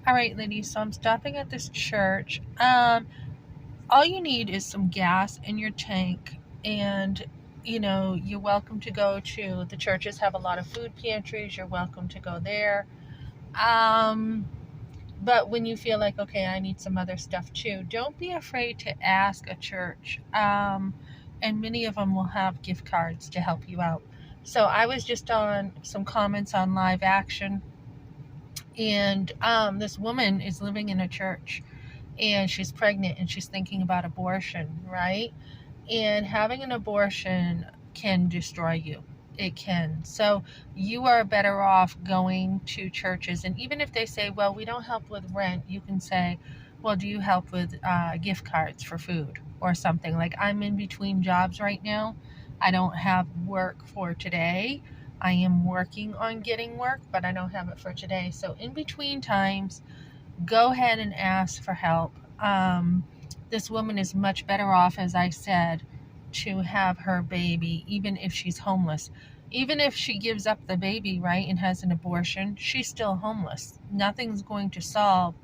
All right, ladies, so I'm stopping at this church. All you need is some gas in your tank, and you're welcome to go to the churches have a lot of food pantries. You're welcome to go there. Um, but when you feel like, okay, I need some other stuff too, don't be afraid to ask a church. And many of them will have gift cards to help you out. So I was just on some comments on Live Action, and this woman is living in a church, and she's pregnant and she's thinking about abortion, right? And having an abortion can destroy you. It can. So you are better off going to churches. And even if they say, well, we don't help with rent, you can say, well, do you help with gift cards for food or something? Like, I'm in between jobs right now. I don't have work for today. I am working on getting work, but I don't have it for today. So in between times, go ahead and ask for help. This woman is much better off, as I said, to have her baby, even if she's homeless. Even if she gives up the baby, right, and has an abortion, she's still homeless. Nothing's going to solve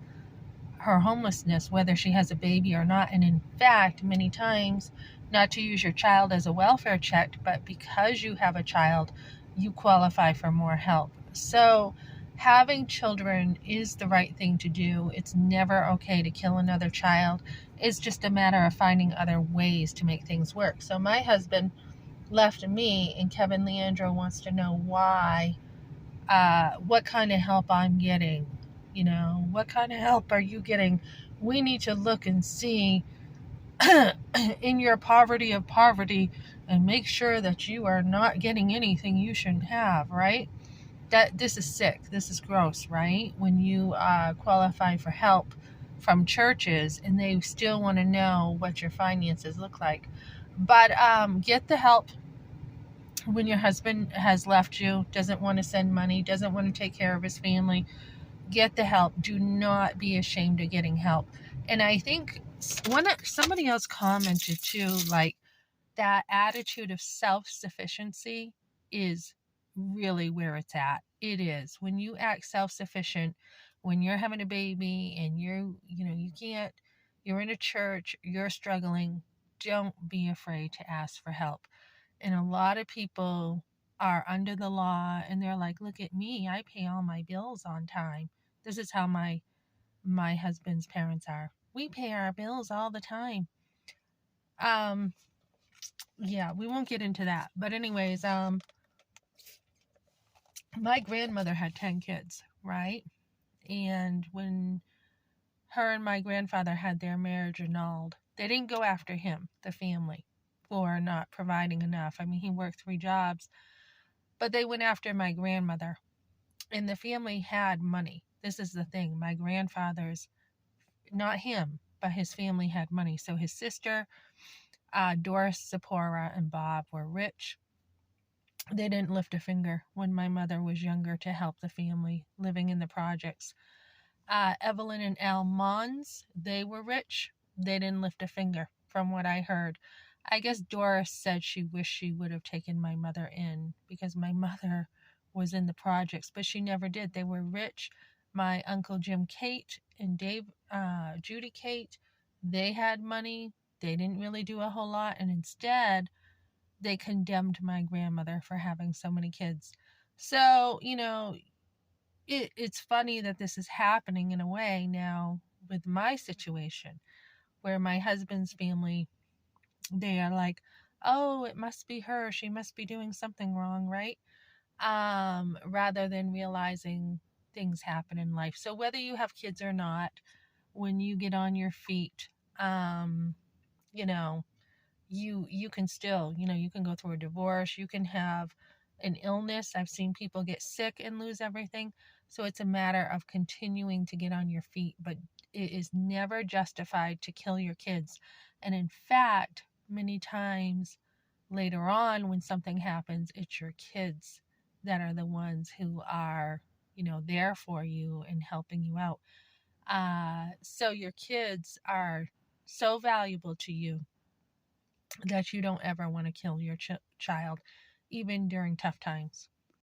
her homelessness, whether she has a baby or not. And in fact, many times, not to use your child as a welfare check, but because you have a child, you qualify for more help. So having children is the right thing to do. It's never okay to kill another child. It's just a matter of finding other ways to make things work. So my husband left me, and Kevin Leandro wants to know why, what kind of help I'm getting. What kind of help are you getting? We need to look and see in your poverty of poverty and make sure that you are not getting anything you shouldn't have, right? That this is sick. This is gross, right? When you qualify for help from churches and they still want to know what your finances look like. But get the help when your husband has left you, doesn't want to send money, doesn't want to take care of his family. Get the help. Do not be ashamed of getting help. And I think somebody else commented too, like, that attitude of self-sufficiency is really where it's at. It is. When you act self-sufficient, when you're having a baby and you can't, you're in a church, you're struggling, don't be afraid to ask for help. And a lot of people are under the law and they're like, look at me, I pay all my bills on time. This is how my husband's parents are. We pay our bills all the time. Um yeah, we won't get into that. But anyways, my grandmother had 10 kids, right? And when her and my grandfather had their marriage annulled, they didn't go after him, the family, for not providing enough. I mean, he worked 3 jobs, but they went after my grandmother. And the family had money. This is the thing. My grandfather's, not him, but his family had money. So his sister, Doris, Zipporah, and Bob were rich. They didn't lift a finger when my mother was younger to help the family living in the projects. Evelyn and Al Mons, they were rich. They didn't lift a finger, from what I heard. I guess Doris said she wished she would have taken my mother in because my mother was in the projects, but she never did. They were rich. My Uncle Jim Kate and Judy Kate, they had money. They didn't really do a whole lot, and instead, they condemned my grandmother for having so many kids. So, it's funny that this is happening in a way now with my situation where my husband's family, they are like, oh, it must be her. She must be doing something wrong, right? Rather than realizing things happen in life. So whether you have kids or not, when you get on your feet, you know, you can still, you can go through a divorce, you can have an illness. I've seen people get sick and lose everything. So it's a matter of continuing to get on your feet, but it is never justified to kill your kids. And in fact, many times later on when something happens, it's your kids that are the ones who are, there for you and helping you out. So your kids are so valuable to you that you don't ever want to kill your child, even during tough times.